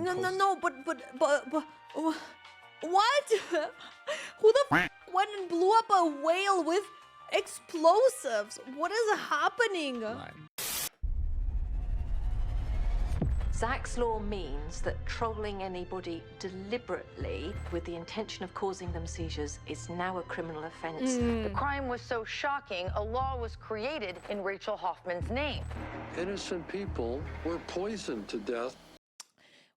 No, no, post. no, but what? Who the f went and blew up a whale with explosives? What is happening? Zach's law means that trolling anybody deliberately with the intention of causing them seizures is now a criminal offense. The crime was so shocking, a law was created in Rachel Hoffman's name. Innocent people were poisoned to death.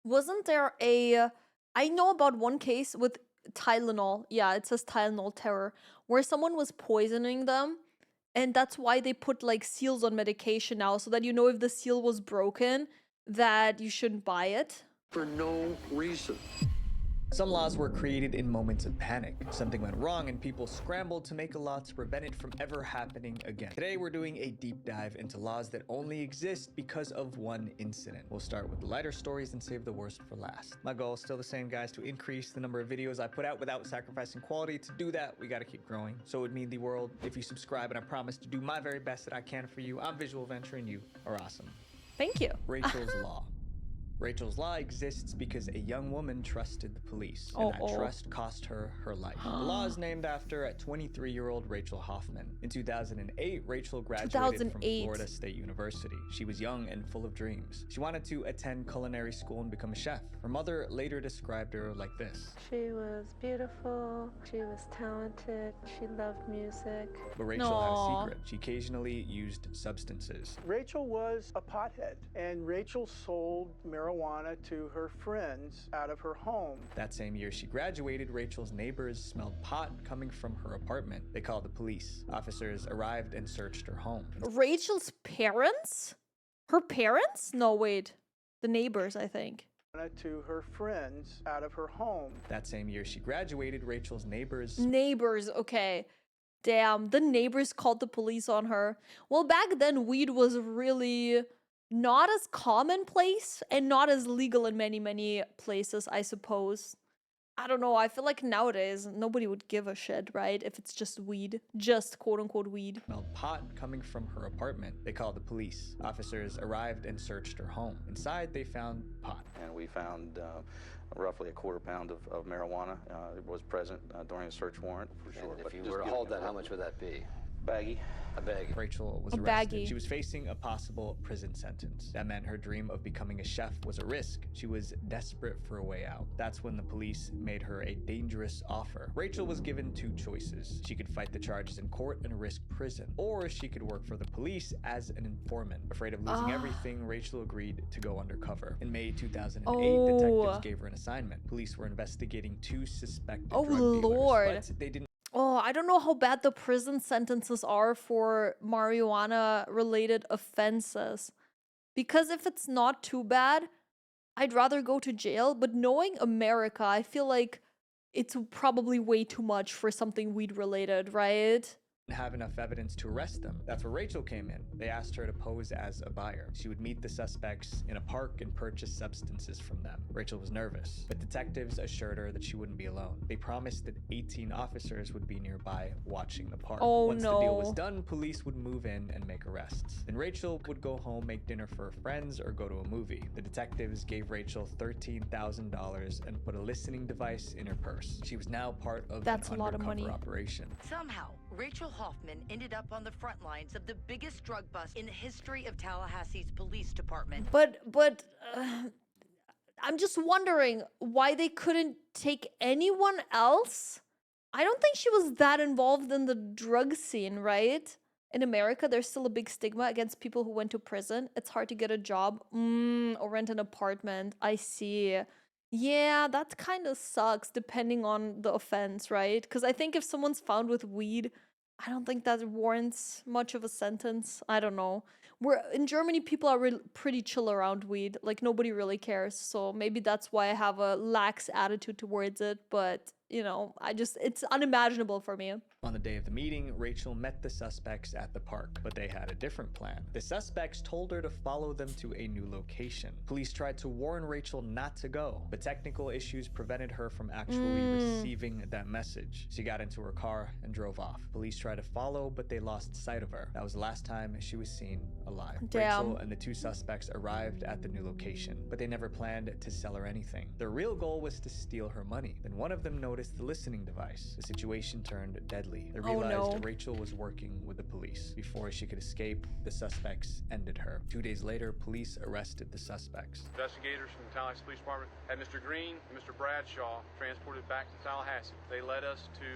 Wasn't there I know about one case with Tylenol. Yeah, it says Tylenol terror, where someone was poisoning them. And that's why they put like seals on medication now, so that you know if the seal was broken, that you shouldn't buy it. For no reason. Some laws were created in moments of panic. Something went wrong and people scrambled to make a law to prevent it from ever happening again. Today we're doing a deep dive into laws that only exist because of one incident. We'll start with the lighter stories and save the worst for last. My goal is still the same, guys, to increase the number of videos I put out without sacrificing quality. To do that, we gotta keep growing. So it would mean the world if you subscribe, and I promise to do my very best that I can for you. I'm Visual Venture and you are awesome. Thank you. Rachel's Law. Rachel's Law exists because a young woman trusted the police, and that trust cost her her life. The law is named after a 23-year-old Rachel Hoffman. In 2008, Rachel graduated from Florida State University. She was young and full of dreams. She wanted to attend culinary school and become a chef. Her mother later described her like this. She was beautiful, she was talented, she loved music. But Rachel had a secret. She occasionally used substances. Rachel was a pothead, and Rachel sold marijuana to her friends out of her home. That same year she graduated, Rachel's neighbors smelled pot coming from her apartment. They called the police. Officers arrived and searched her home. Rachel's parents? Her parents? No, wait. The neighbors, I think. To her friends out of her home. That same year she graduated, Rachel's neighbors. Neighbors, okay. Damn, the neighbors called the police on her. Well, back then, weed was really not as commonplace and not as legal in many places, I suppose. I don't know, I feel like nowadays nobody would give a shit, right? If it's just weed, just quote-unquote weed. Smelled pot coming from her apartment. They called the police. Officers arrived and searched her home. Inside they found pot. And we found roughly a quarter pound of marijuana. It was present during a search warrant, for sure. If you were to hold that, how much would that be? Baggie. A baggie. Rachel was arrested. She was facing a possible prison sentence. That meant her dream of becoming a chef was a risk. She was desperate for a way out. That's when the police made her a dangerous offer. Rachel was given two choices. She could fight the charges in court and risk prison, or she could work for the police as an informant. Afraid of losing everything, Rachel agreed to go undercover. In May 2008, detectives gave her an assignment. Police were investigating two suspected drug dealers, but they didn't. I don't know how bad the prison sentences are for marijuana-related offenses. Because if it's not too bad, I'd rather go to jail. But knowing America, I feel like it's probably way too much for something weed-related, right? Have enough evidence to arrest them. That's where Rachel came in. They asked her to pose as a buyer. She would meet the suspects in a park and purchase substances from them. Rachel was nervous, but detectives assured her that she wouldn't be alone. They promised that 18 officers would be nearby watching the park. Once the deal was done, police would move in and make arrests. Then Rachel would go home, make dinner for her friends, or go to a movie. The detectives gave Rachel $13,000 and put a listening device in her purse. She was now part of an undercover operation. Somehow, Rachel Hoffman ended up on the front lines of the biggest drug bust in the history of Tallahassee's police department. But I'm just wondering why they couldn't take anyone else. I don't think she was that involved in the drug scene, right? In America, there's still a big stigma against people who went to prison. It's hard to get a job or rent an apartment. I see. Yeah, that kind of sucks depending on the offense, right? Because I think if someone's found with weed, I don't think that warrants much of a sentence. I don't know. In Germany, people are pretty chill around weed. Like, nobody really cares. So maybe that's why I have a lax attitude towards it. But, you know, it's unimaginable for me. On the day of the meeting, Rachel met the suspects at the park, but they had a different plan. The suspects told her to follow them to a new location. Police tried to warn Rachel not to go, but technical issues prevented her from actually receiving that message. She got into her car and drove off. Police tried to follow, but they lost sight of her. That was the last time she was seen alive. Damn. Rachel and the two suspects arrived at the new location, but they never planned to sell her anything. Their real goal was to steal her money. Then one of them noticed the listening device. The situation turned deadly. They realized Rachel was working with the police. Before she could escape, the suspects ended her. 2 days later, police arrested the suspects. Investigators from the Tallahassee Police Department had Mr. Green and Mr. Bradshaw transported back to Tallahassee. They led us to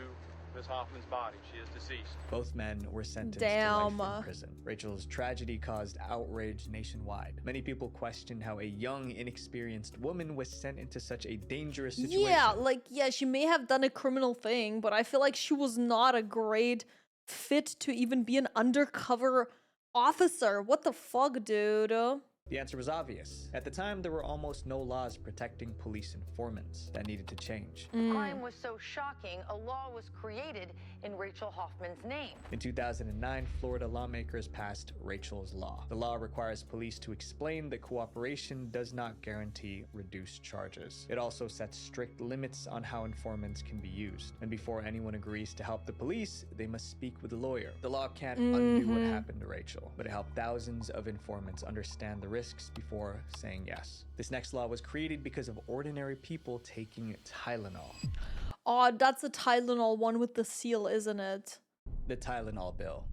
Ms. Hoffman's body. She is deceased. Both men were sentenced to life in prison. Rachel's tragedy caused outrage nationwide. Many people questioned how a young, inexperienced woman was sent into such a dangerous situation. Yeah, she may have done a criminal thing, but I feel like she was not a great fit to even be an undercover officer. What the fuck, dude? The answer was obvious. At the time, there were almost no laws protecting police informants. That needed to change. The crime was so shocking, a law was created in Rachel Hoffman's name. In 2009, Florida lawmakers passed Rachel's Law. The law requires police to explain that cooperation does not guarantee reduced charges. It also sets strict limits on how informants can be used. And before anyone agrees to help the police, they must speak with a lawyer. The law can't undo what happened to Rachel, but it helped thousands of informants understand the risks before saying yes. This next law was created because of ordinary people taking Tylenol. Oh, that's a Tylenol one with the seal, isn't it? The Tylenol bill.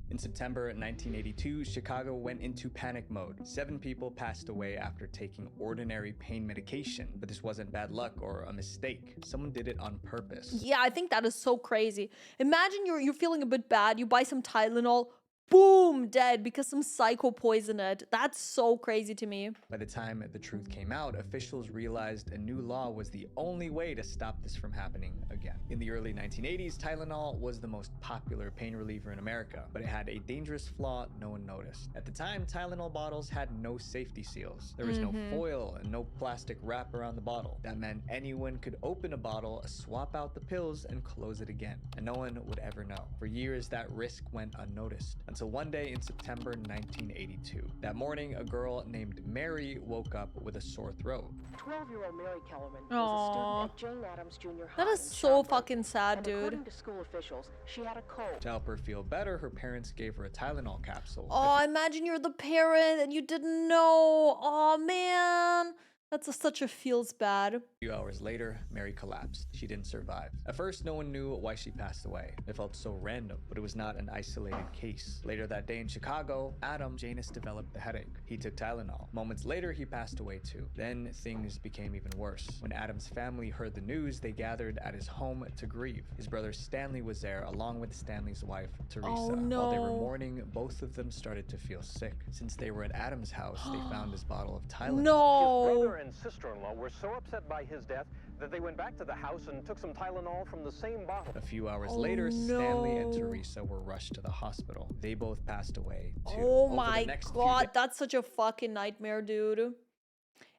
In September 1982, Chicago went into panic mode. 7 people passed away after taking ordinary pain medication, but this wasn't bad luck or a mistake. Someone did it on purpose. Yeah, I think that is so crazy. Imagine you're feeling a bit bad, you buy some Tylenol, boom, dead because some psycho poisoned it. That's so crazy to me. By the time the truth came out, officials realized a new law was the only way to stop this from happening again. In the early 1980s, Tylenol was the most popular pain reliever in America, but it had a dangerous flaw no one noticed. At the time, Tylenol bottles had no safety seals. There was no foil and no plastic wrap around the bottle. That meant anyone could open a bottle, swap out the pills, and close it again, and no one would ever know. For years, that risk went unnoticed. Until one day in September 1982. That morning, a girl named Mary woke up with a sore throat. 12-year-old Mary Kellerman was a student at Jane Addams Junior High. That is so fucking sad, dude. According to school officials, she had a cold. To help her feel better, her parents gave her a Tylenol capsule. Oh, imagine you're the parent and you didn't know. Oh, man. That's such a feels bad. A few hours later, Mary collapsed. She didn't survive. At first, no one knew why she passed away. It felt so random, but it was not an isolated case. Later that day in Chicago, Adam Janus developed a headache. He took Tylenol. Moments later, he passed away too. Then things became even worse. When Adam's family heard the news, they gathered at his home to grieve. His brother Stanley was there, along with Stanley's wife, Teresa. Oh, no. While they were mourning, both of them started to feel sick. Since they were at Adam's house, they found his bottle of Tylenol. No. His brother and sister-in-law were so upset by his death that they went back to the house and took some Tylenol from the same bottle. A few hours later, Stanley and Teresa were rushed to the hospital. They both passed away too. Oh my god, that's such a fucking nightmare, dude.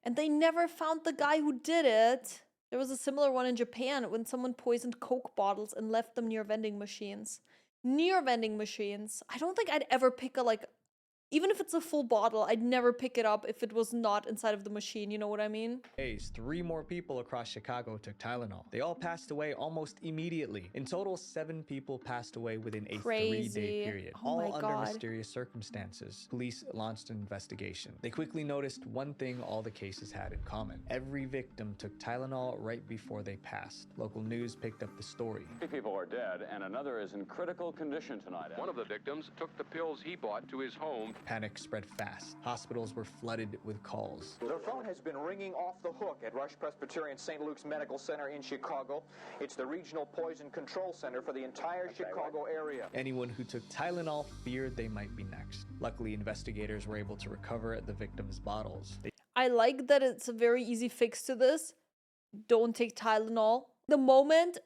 And they never found the guy who did it. There was a similar one in Japan when someone poisoned Coke bottles and left them near vending machines. Near vending machines. I don't think I'd ever pick even if it's a full bottle, I'd never pick it up if it was not inside of the machine, you know what I mean? 3 more people across Chicago took Tylenol. They all passed away almost immediately. In total, 7 people passed away within a 3-day period, all under mysterious circumstances. Police launched an investigation. They quickly noticed one thing all the cases had in common. Every victim took Tylenol right before they passed. Local news picked up the story. 3 people are dead and another is in critical condition tonight. One of the victims took the pills he bought to his home. Panic spread fast. Hospitals were flooded with calls. The phone has been ringing off the hook at Rush Presbyterian St. Luke's Medical Center in Chicago. It's the regional poison control center for the entire Chicago area. Anyone who took Tylenol feared they might be next. Luckily, investigators were able to recover the victims' bottles. I like that it's a very easy fix to this. Don't take Tylenol. The moment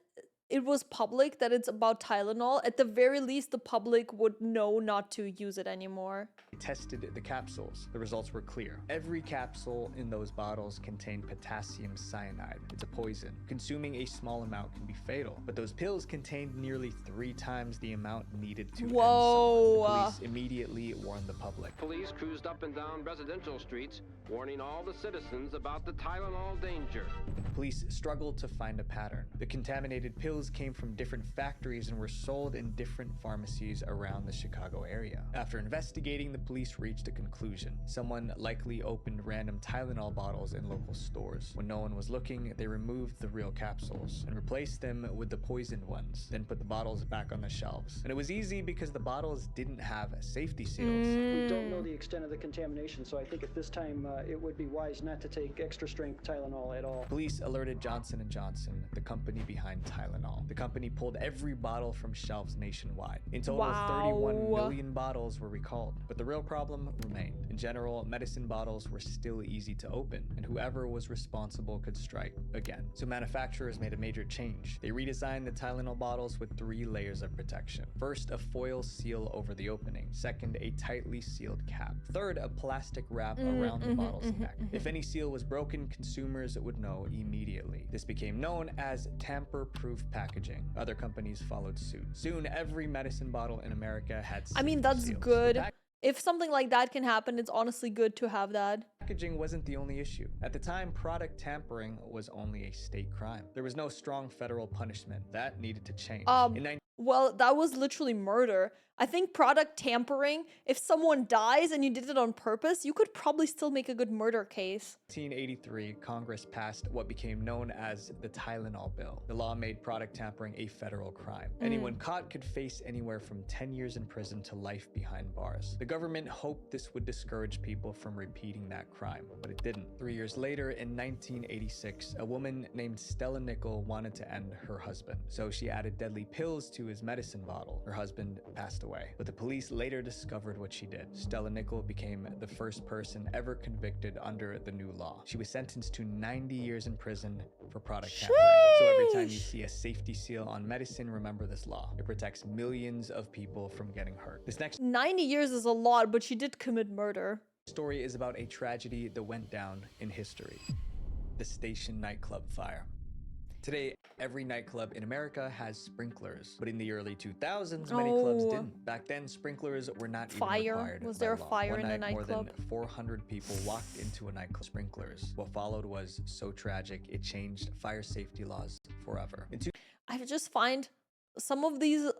it was public that it's about Tylenol, at the very least, the public would know not to use it anymore. They tested the capsules. The results were clear. Every capsule in those bottles contained potassium cyanide. It's a poison. Consuming a small amount can be fatal, but those pills contained nearly 3 times the amount needed to end someone. The police immediately warned the public. Police cruised up and down residential streets, warning all the citizens about the Tylenol danger. Police struggled to find a pattern. The contaminated pills came from different factories and were sold in different pharmacies around the Chicago area. After investigating, the police reached a conclusion. Someone likely opened random Tylenol bottles in local stores. When no one was looking, they removed the real capsules and replaced them with the poisoned ones, then put the bottles back on the shelves. And it was easy because the bottles didn't have safety seals. We don't know the extent of the contamination, so I think at this time it would be wise not to take extra strength Tylenol at all. Police alerted Johnson & Johnson, the company behind Tylenol. The company pulled every bottle from shelves nationwide. In total, 31 million bottles were recalled. But the real problem remained. In general, medicine bottles were still easy to open, and whoever was responsible could strike again. So manufacturers made a major change. They redesigned the Tylenol bottles with 3 layers of protection. First, a foil seal over the opening. Second, a tightly sealed cap. Third, a plastic wrap around the bottle's neck. If any seal was broken, consumers would know immediately. This became known as tamper-proof packaging. Other companies followed suit. Soon, every medicine bottle in America had I mean, that's good. If something like that can happen, it's honestly good to have that. Packaging wasn't the only issue. At the time, product tampering was only a state crime. There was no strong federal punishment. That needed to change. Well, that was literally murder. I think product tampering, if someone dies and you did it on purpose, you could probably still make a good murder case. 1983, Congress passed what became known as the Tylenol bill. The law made product tampering a federal crime. Anyone caught could face anywhere from 10 years in prison to life behind bars. The government hoped this would discourage people from repeating that crime, but it didn't. 3 years later, in 1986, a woman named Stella Nickel wanted to end her husband, so she added deadly pills to his medicine bottle. Her husband passed away, but the police later discovered what she did. Stella Nickel became the first person ever convicted under the new law. She was sentenced to 90 years in prison for product tampering. So every time you see a safety seal on medicine, remember this law. It protects millions of people from getting hurt. This next 90 years is a lot, but she did commit murder. story is about a tragedy that went down in history. The Station nightclub fire. Today, every nightclub in America has sprinklers, but in the early 2000s, many clubs didn't. Back then, sprinklers were not even required. Was there a fire in a nightclub? More than 400 people walked into a nightclub. Sprinklers. What followed was so tragic, it changed fire safety laws forever. I just find some of these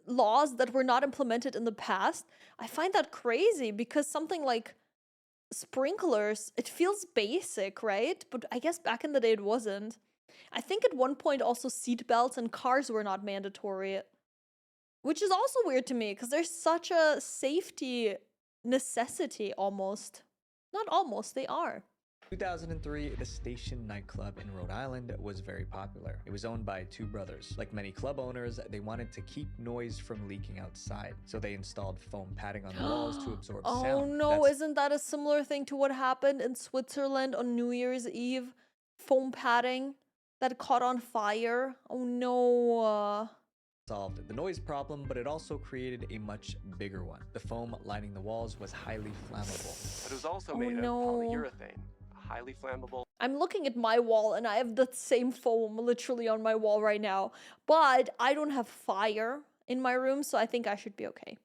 laws that were not implemented in the past, I find that crazy because something like sprinklers, it feels basic, right? But I guess back in the day it wasn't. I think at one point also seatbelts in cars were not mandatory, which is also weird to me because there's such a safety necessity almost. Not almost, they are. 2003, the Station nightclub in Rhode Island was very popular. It was owned by two brothers. Like many club owners, they wanted to keep noise from leaking outside, so they installed foam padding on the walls to absorb sound. Oh no, isn't that a similar thing to what happened in Switzerland on New Year's Eve? Foam padding that caught on fire. Oh no. Solved the noise problem, but it also created a much bigger one. The foam lining the walls was highly flammable. But it was also made of polyurethane, highly flammable. I'm looking at my wall and I have the same foam literally on my wall right now, but I don't have fire in my room, so I think I should be okay.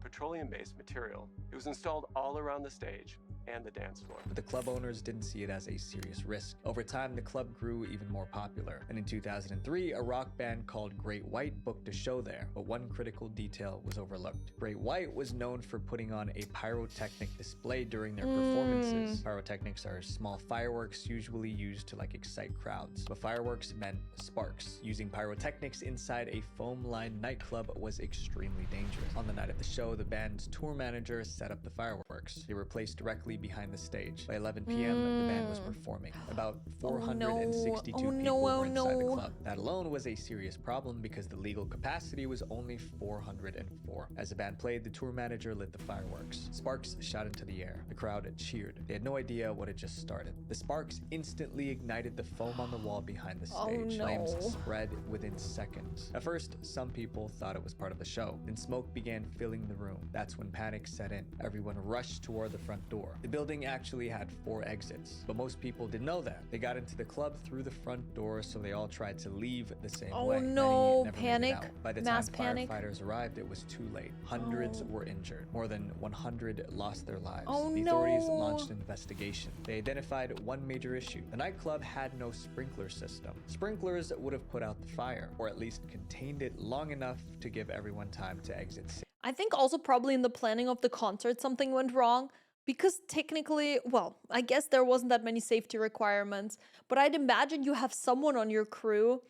Petroleum-based material. It was installed all around the stage and the dance floor. But the club owners didn't see it as a serious risk. Over time, the club grew even more popular. And in 2003, a rock band called Great White booked a show there, but one critical detail was overlooked. Great White was known for putting on a pyrotechnic display during their performances. Pyrotechnics are small fireworks usually used to excite crowds, but fireworks meant sparks. Using pyrotechnics inside a foam-lined nightclub was extremely dangerous. On the night of the show, the band's tour manager set up the fireworks. They were placed directly behind the stage. By 11 p.m., the band was performing. About 462 people were inside the club. That alone was a serious problem because the legal capacity was only 404. As the band played, the tour manager lit the fireworks. Sparks shot into the air. The crowd cheered. They had no idea what had just started. The sparks instantly ignited the foam on the wall behind the stage. Flames spread within seconds. At first, some people thought it was part of the show. Then smoke began filling the room. That's when panic set in. Everyone rushed toward the front door. The building actually had 4 exits, but most people didn't know that. They got into the club through the front door, so they all tried to leave the same way. Oh no, Many never panic. made it out. By the Mass time panic. firefighters arrived, it was too late. Hundreds were injured. More than 100 lost their lives. Oh The no. authorities launched an investigation. They identified one major issue. The nightclub had no sprinkler system. Sprinklers would have put out the fire, or at least contained it long enough to give everyone time to exit. I think also probably in the planning of the concert something went wrong, because technically, well, I guess there wasn't that many safety requirements, but I'd imagine you have someone on your crew,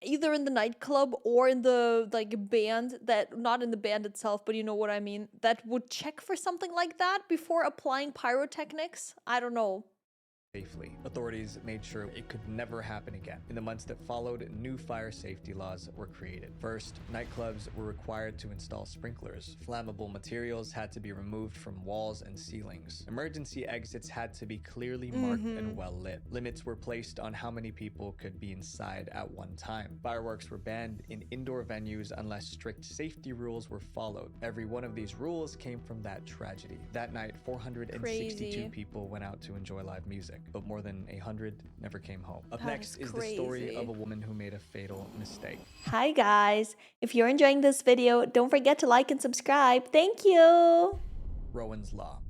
either in the nightclub or in the band, that, not in the band itself, but you know what I mean, that would check for something like that before applying pyrotechnics. I don't know. Safely. Authorities made sure it could never happen again. In the months that followed, new fire safety laws were created. First, nightclubs were required to install sprinklers. Flammable materials had to be removed from walls and ceilings. Emergency exits had to be clearly marked and well lit. Limits were placed on how many people could be inside at one time. Fireworks were banned in indoor venues unless strict safety rules were followed. Every one of these rules came from that tragedy. That night, 462 people went out to enjoy live music, but more than 100 never came home. Up next is the story of a woman who made a fatal mistake. Hi guys, if you're enjoying this video, don't forget to like and subscribe. Thank you. Rowan's Law.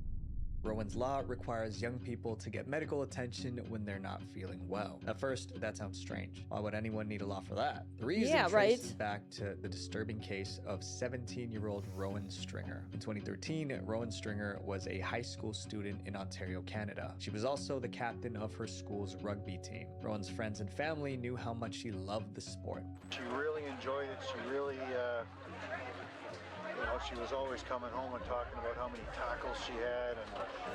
Rowan's Law requires young people to get medical attention when they're not feeling well. At first, that sounds strange. Why would anyone need a law for that? The reason traces back to the disturbing case of 17-year-old Rowan Stringer. In 2013, Rowan Stringer was a high school student in Ontario, Canada. She was also the captain of her school's rugby team. Rowan's friends and family knew how much she loved the sport. She really enjoyed it. She really, she was always coming home and talking about how many tackles she had.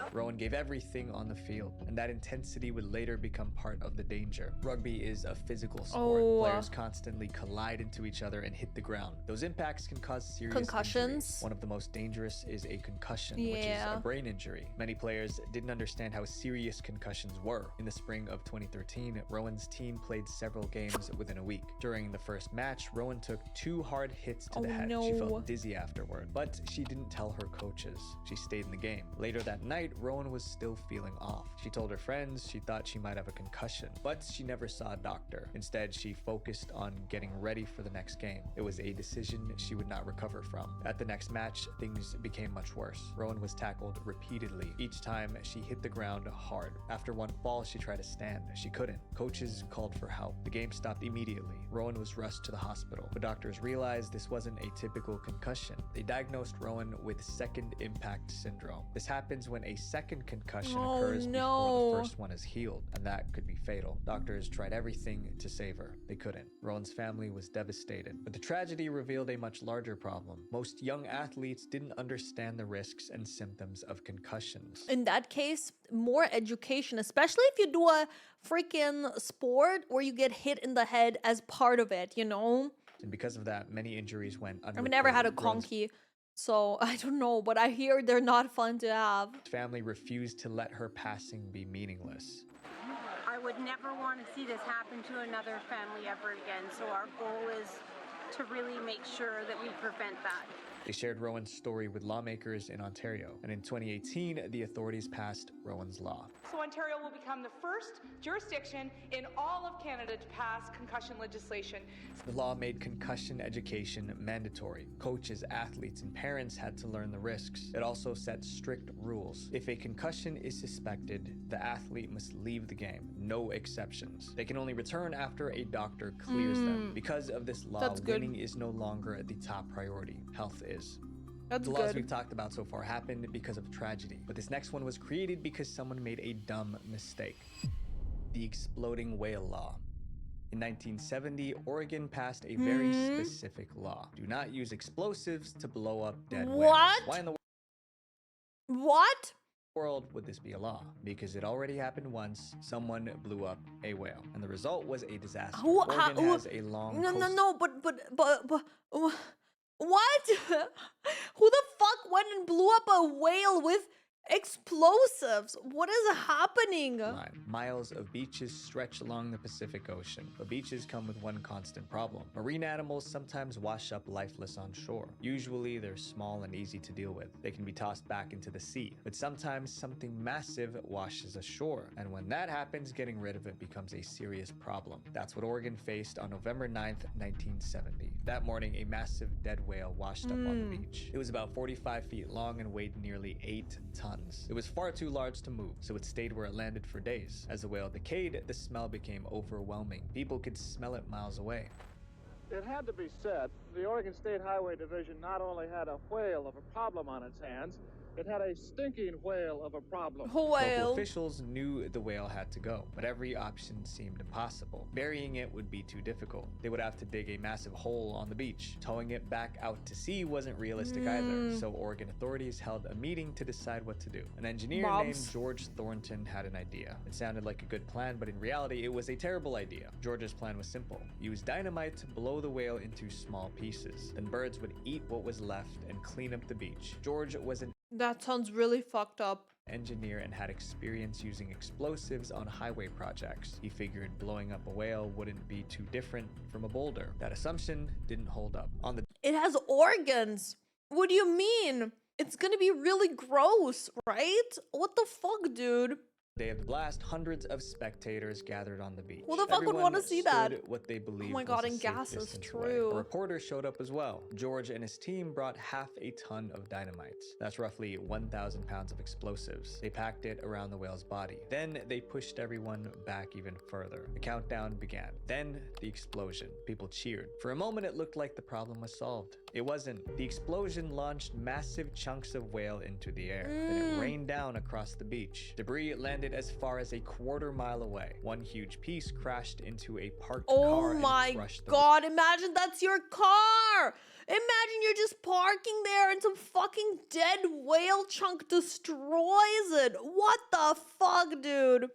And Rowan gave everything on the field, and that intensity would later become part of the danger. Rugby is a physical sport. Players constantly collide into each other and hit the ground. Those impacts can cause serious injuries. One of the most dangerous is a concussion, which is a brain injury. Many players didn't understand how serious concussions were. In the spring of 2013, Rowan's team played several games within a week. During the first match, Rowan took 2 hard hits to the head. She felt dizzy afterward, but she didn't tell her coaches. She stayed in the game. Later that night, Rowan was still feeling off. She told her friends she thought she might have a concussion, but she never saw a doctor. Instead, she focused on getting ready for the next game. It was a decision she would not recover from. At the next match, things became much worse. Rowan was tackled repeatedly. Each time, she hit the ground hard. After one fall, she tried to stand. She couldn't. Coaches called for help. The game stopped immediately. Rowan was rushed to the hospital, but doctors realized this wasn't a typical concussion. They diagnosed Rowan with second impact syndrome. This happens when a second concussion occurs before the first one is healed, and that could be fatal. Doctors tried everything to save her. They couldn't. Rowan's family was devastated. But the tragedy revealed a much larger problem. Most young athletes didn't understand the risks and symptoms of concussions. In that case, more education, especially if you do a freaking sport where you get hit in the head as part of it, you know? And because of that, many injuries went unreported. I've never had a conky, so I don't know, but I hear they're not fun to have. Family refused to let her passing be meaningless. I would never want to see this happen to another family ever again, so our goal is to really make sure that we prevent that. They shared Rowan's story with lawmakers in Ontario, and in 2018, the authorities passed Rowan's Law. So Ontario will become the first jurisdiction in all of Canada to pass concussion legislation. The law made concussion education mandatory. Coaches, athletes, and parents had to learn the risks. It also set strict rules. If a concussion is suspected, the athlete must leave the game. No exceptions. They can only return after a doctor clears them. Because of this law, winning is no longer the top priority. Health is. The laws we've talked about so far happened because of tragedy, but this next one was created because someone made a dumb mistake. The Exploding Whale Law. In 1970, Oregon passed a very specific law. Do not use explosives to blow up dead whales. Why in the What? world would this be a law? Because it already happened once. Someone blew up a whale, and the result was a disaster. Oregon has a long no, but what? Who the fuck went and blew up a whale with explosives? What is happening? Miles of beaches stretch along the Pacific Ocean, but beaches come with one constant problem. Marine animals sometimes wash up lifeless on shore. Usually they're small and easy to deal with. They can be tossed back into the sea, but sometimes something massive washes ashore, and when that happens, getting rid of it becomes a serious problem. That's what Oregon faced on November 9th, 1970. That morning, a massive dead whale washed up on the beach. It was about 45 feet long and weighed nearly 8 tons. It was far too large to move, so it stayed where it landed for days. As the whale decayed, the smell became overwhelming. People could smell it miles away. It had to be said, the Oregon State Highway Division not only had a whale of a problem on its hands, it had a stinking whale of a problem. Local officials knew the whale had to go, but every option seemed impossible. Burying it would be too difficult. They would have to dig a massive hole on the beach. Towing it back out to sea wasn't realistic either, so Oregon authorities held a meeting to decide what to do. An engineer named George Thornton had an idea. It sounded like a good plan, but in reality, it was a terrible idea. George's plan was simple. Use dynamite to blow the whale into small pieces. Then birds would eat what was left and clean up the beach. George was an That sounds really fucked up. engineer and had experience using explosives on highway projects. He figured blowing up a whale wouldn't be too different from a boulder. That assumption didn't hold up. It has organs. What do you mean? It's gonna be really gross, right? What the fuck, dude? Day of the blast, hundreds of spectators gathered on the beach. Who the fuck would want to see that? What they believed Oh my god, was a and safe gas is distance true. away. A reporter showed up as well. George and his team brought half a ton of dynamite. That's roughly 1,000 pounds of explosives. They packed it around the whale's body. Then they pushed everyone back even further. The countdown began. Then the explosion. People cheered. For a moment, it looked like the problem was solved. It wasn't. The explosion launched massive chunks of whale into the air. Then it rained down across the beach. Debris landed as far as a quarter-mile away. One huge piece crashed into a parked car Oh my god, imagine that's your car! Imagine you're just parking there and some fucking dead whale chunk destroys it. What the fuck, dude?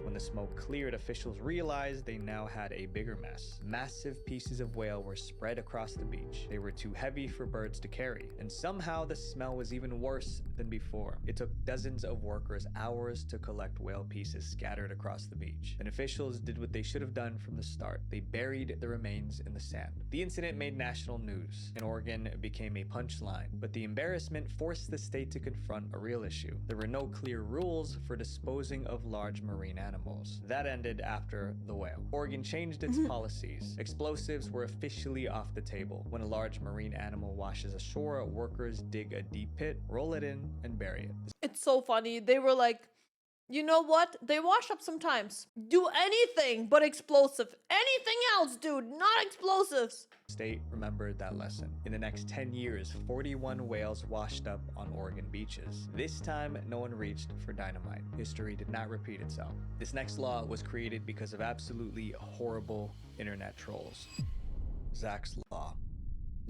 When the smoke cleared, officials realized they now had a bigger mess. Massive pieces of whale were spread across the beach. They were too heavy for birds to carry, and somehow the smell was even worse than before. It took dozens of workers hours to collect whale pieces scattered across the beach. And officials did what they should have done from the start. They buried the remains in the sand. The incident made national news, and Oregon became a punchline. But the embarrassment forced the state to confront a real issue. There were no clear rules for disposing of large marine animals. That ended after the whale. Oregon changed its policies. Explosives were officially off the table. When a large marine animal washes ashore, workers dig a deep pit, roll it in, and bury it. It's so funny. They were like, you know what? They wash up sometimes. Do anything but explosive. Anything else, dude. Not explosives. State remembered that lesson. In the next 10 years, 41 whales washed up on Oregon beaches. This time, no one reached for dynamite. History did not repeat itself. This next law was created because of absolutely horrible internet trolls. Zach's Law.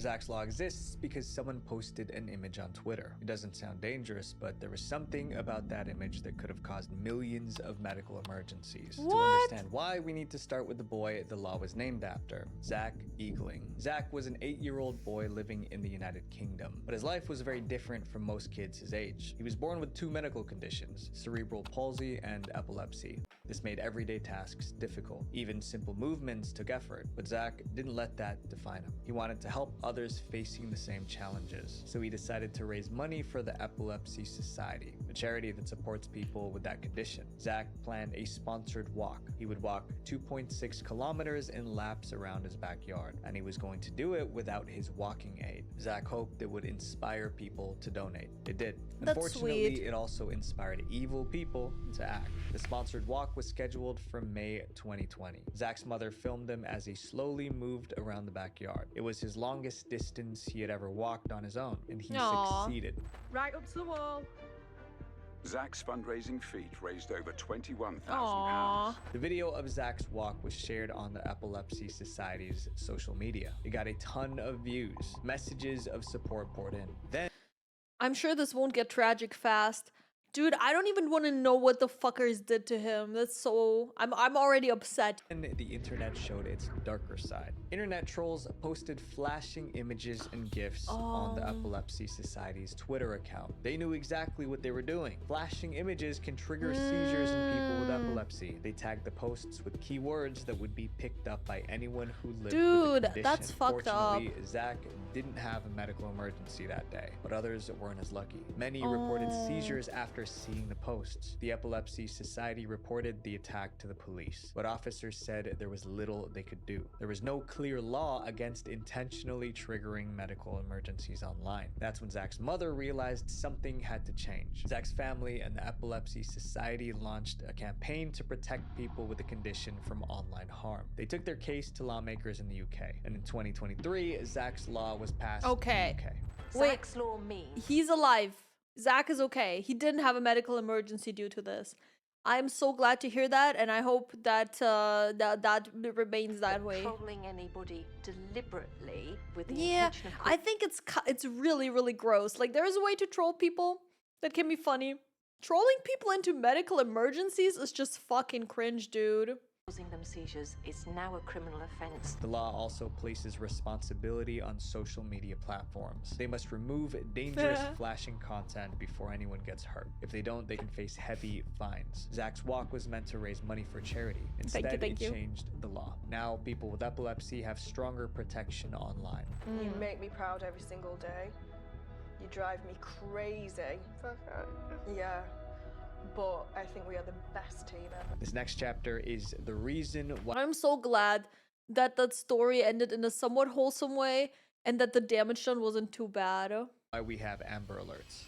Zach's Law exists because someone posted an image on Twitter. It doesn't sound dangerous, but there was something about that image that could have caused millions of medical emergencies. To understand why, we need to start with the boy the law was named after, Zach Eagling. Zach was an 8-year-old boy living in the United Kingdom, but his life was very different from most kids his age. He was born with 2 medical conditions, cerebral palsy and epilepsy. This made everyday tasks difficult. Even simple movements took effort, but Zach didn't let that define him. He wanted to help others facing the same challenges, so he decided to raise money for the Epilepsy Society, a charity that supports people with that condition. Zach planned a sponsored walk. He would walk 2.6 kilometers in laps around his backyard, and he was going to do it without his walking aid. Zach hoped it would inspire people to donate. It did. Unfortunately, it also inspired evil people to act. The sponsored walk was scheduled for May 2020. Zach's mother filmed him as he slowly moved around the backyard. It was his longest distance he had ever walked on his own, and he succeeded. Right up to the wall. Zach's fundraising feat raised over £21,000. The video of Zach's walk was shared on the Epilepsy Society's social media. It got a ton of views. Messages of support poured in. Then I'm sure this won't get tragic fast. Dude, I don't even want to know what the fuckers did to him. That's so... I'm already upset. And the internet showed its darker side. Internet trolls posted flashing images and GIFs on the Epilepsy Society's Twitter account. They knew exactly what they were doing. Flashing images can trigger seizures in people with epilepsy. They tagged the posts with keywords that would be picked up by anyone who lived with the condition. That's fucked up. Fortunately, Zach didn't have a medical emergency that day, but others weren't as lucky. Many reported seizures after seeing the posts. The Epilepsy Society reported the attack to the police, but officers said there was little they could do. There was no clear law against intentionally triggering medical emergencies online. That's when Zach's mother realized something had to change. Zach's family and the Epilepsy Society launched a campaign to protect people with the condition from online harm. They took their case to lawmakers in the UK, and in 2023, Zach's law was passed in the UK. Zach's law means He's alive. Zach is okay. He didn't have a medical emergency due to this. I'm so glad to hear that, and I hope that that remains that way. Trolling anybody deliberately with the Yeah, intention of I think it's really, really gross. Like, there is a way to troll people that can be funny. Trolling people into medical emergencies is just fucking cringe, dude. causing them seizures is now a criminal offense. The law also places responsibility on social media platforms. They must remove dangerous flashing content before anyone gets hurt. If they don't, they can face heavy fines. Zach's walk was meant to raise money for charity. Instead, it changed the law. Now, people with epilepsy have stronger protection online. You make me proud every single day. You drive me crazy. Yeah. But I think we are the best team ever. This next chapter is the reason why I'm so glad that that story ended in a somewhat wholesome way and that the damage done wasn't too bad. we have Amber Alerts.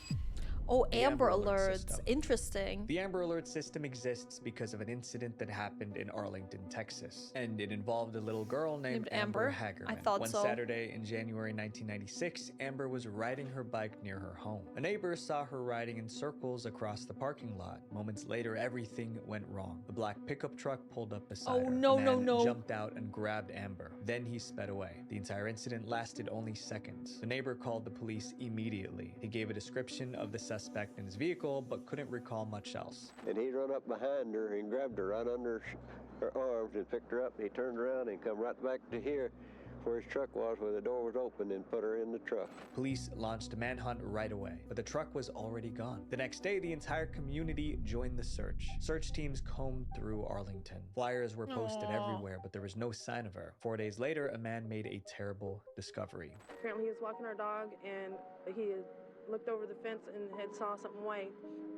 Oh, The Amber Amber Alert Alerts. system. Interesting. The Amber Alert system exists because of an incident that happened in Arlington, Texas, and it involved a little girl named Amber Hagerman. I thought One so. Saturday in January 1996, Amber was riding her bike near her home. A neighbor saw her riding in circles across the parking lot. Moments later, everything went wrong. The black pickup truck pulled up beside her. no, A no, man no. jumped out and grabbed Amber. Then he sped away. The entire incident lasted only seconds. The neighbor called the police immediately. He gave a description of the suspect in his vehicle, but couldn't recall much else. And he run up behind her and grabbed her right under her arms and picked her up. And he turned around and come right back to here where his truck was, where the door was open, and put her in the truck. Police launched a manhunt right away, but the truck was already gone. The next day, the entire community joined the search. Search teams combed through Arlington. Flyers were posted everywhere, but there was no sign of her. 4 days later, a man made a terrible discovery. Apparently he was walking our dog and he had looked over the fence and had saw something white.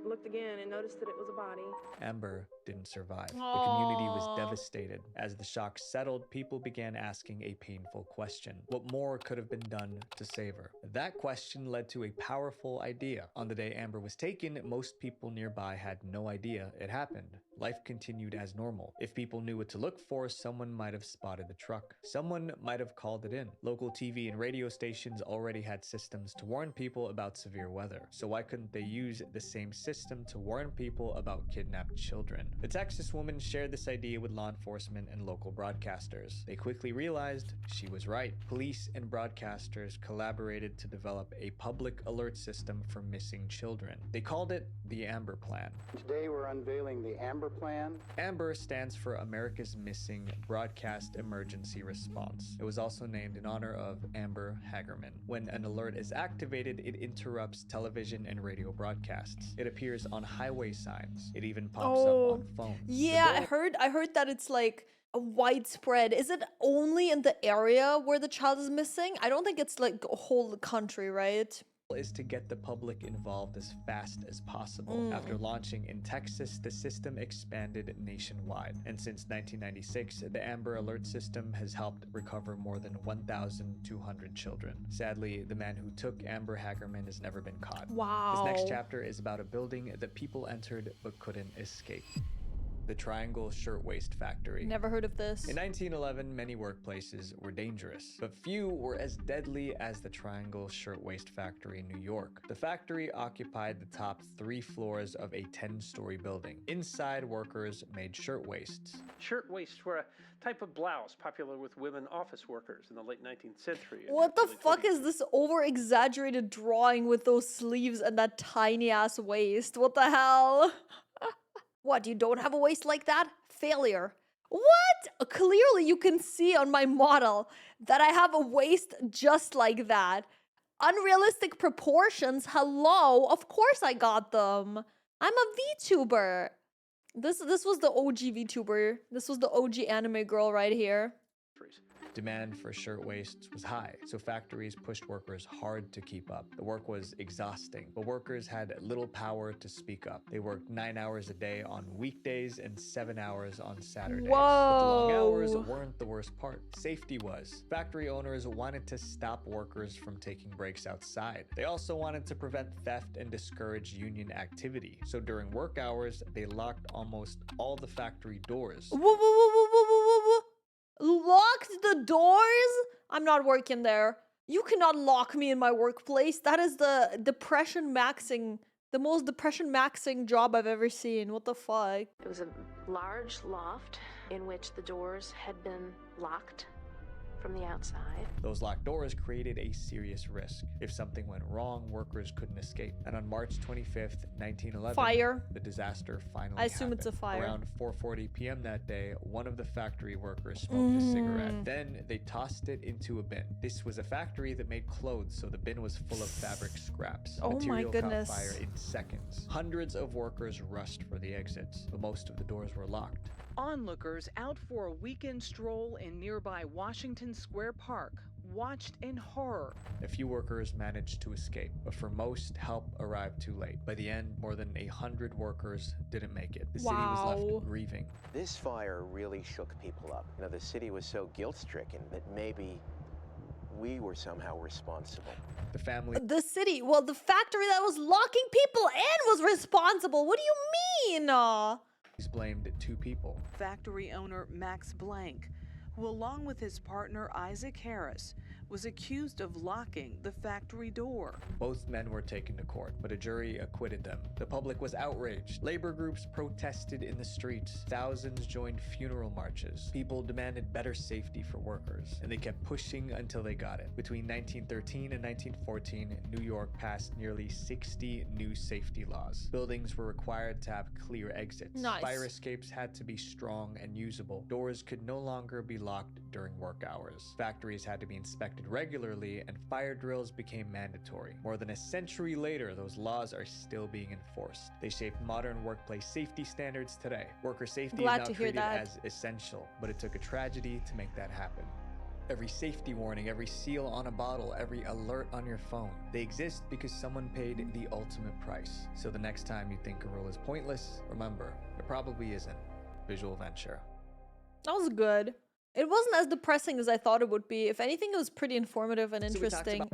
Looked again and noticed that it was a body. Amber didn't survive. The community was devastated. As the shock settled, people began asking a painful question. What more could have been done to save her? That question led to a powerful idea. On the day Amber was taken, most people nearby had no idea it happened. Life continued as normal. If people knew what to look for, someone might have spotted the truck. Someone might have called it in. Local TV and radio stations already had systems to warn people about severe weather. So why couldn't they use the same system to warn people about kidnapped children? The Texas woman shared this idea with law enforcement and local broadcasters. They quickly realized she was right. Police and broadcasters collaborated to develop a public alert system for missing children. They called it the Amber Plan. Today we're unveiling the Amber Plan. Amber stands for America's Missing Broadcast Emergency Response. It was also named in honor of Amber Hagerman. When an alert is activated, it interrupts television and radio broadcasts. It appears on highway signs. It even pops up on phones. Yeah, I heard that it's like a widespread. Is it only in the area where the child is missing? I don't think it's like a whole country, right? Is to get the public involved as fast as possible. After launching in Texas, the system expanded nationwide. And since 1996, the Amber Alert system has helped recover more than 1,200 children. Sadly, the man who took Amber Hagerman has never been caught. Wow. This next chapter is about a building that people entered but couldn't escape. the Triangle Shirtwaist Factory. Never heard of this. In 1911, many workplaces were dangerous, but few were as deadly as the Triangle Shirtwaist Factory in New York. The factory occupied the top 3 floors of a 10-story building. Inside, workers made shirtwaists. Shirtwaists were a type of blouse popular with women office workers in the late 19th century. What the fuck is this over-exaggerated drawing with those sleeves and that tiny-ass waist? What the hell? What, you don't have a waist like that? Failure. What? Clearly you can see on my model that I have a waist just like that. Unrealistic proportions, hello, of course I got them. I'm a VTuber. This was the OG VTuber. This was the OG anime girl right here. Demand for shirtwaists was high, so factories pushed workers hard to keep up. The work was exhausting, but workers had little power to speak up. They worked 9 hours a day on weekdays and 7 hours on Saturdays. Whoa. But the long hours weren't the worst part. Safety was. Factory owners wanted to stop workers from taking breaks outside. They also wanted to prevent theft and discourage union activity. So during work hours, they locked almost all the factory doors. Whoa. Locked the doors? I'm not working there. You cannot lock me in my workplace. That is the most depression maxing job I've ever seen. What the fuck? It was a large loft in which the doors had been locked from the outside. Those locked doors created a serious risk. If something went wrong, workers couldn't escape. And on March 25th, 1911, fire. The disaster finally I assume happened. it's a fire. Around 4:40 p.m. that day, one of the factory workers smoked a cigarette. Then they tossed it into a bin. This was a factory that made clothes, so the bin was full of fabric scraps. Oh my Material goodness. caught fire in seconds. Hundreds of workers rushed for the exits, but most of the doors were locked. Onlookers out for a weekend stroll in nearby Washington Square Park watched in horror. A few workers managed to escape, but for most, help arrived too late. By the end, more than 100 workers didn't make it. The city was left grieving. This fire really shook people up. You know, the city was so guilt-stricken that maybe we were somehow responsible. The family... The city, well, the factory that was locking people in was responsible. What do you mean? He's blamed 2 people. Factory owner Max Blank, who along with his partner Isaac Harris, was accused of locking the factory door. Both men were taken to court, but a jury acquitted them. The public was outraged. Labor groups protested in the streets. Thousands joined funeral marches. People demanded better safety for workers, and they kept pushing until they got it. Between 1913 and 1914, New York passed nearly 60 new safety laws. Buildings were required to have clear exits. Nice. Fire escapes had to be strong and usable. Doors could no longer be locked during work hours. Factories had to be inspected regularly, and fire drills became mandatory. More than a century later, those laws are still being enforced. They shaped modern workplace safety standards today. Worker safety is now treated as essential, but it took a tragedy to make that happen. Every safety warning, every seal on a bottle, every alert on your phone, they exist because someone paid the ultimate price. So the next time you think a rule is pointless, remember, it probably isn't. Visual Venture. That was good. It wasn't as depressing as I thought it would be. If anything, it was pretty informative and interesting.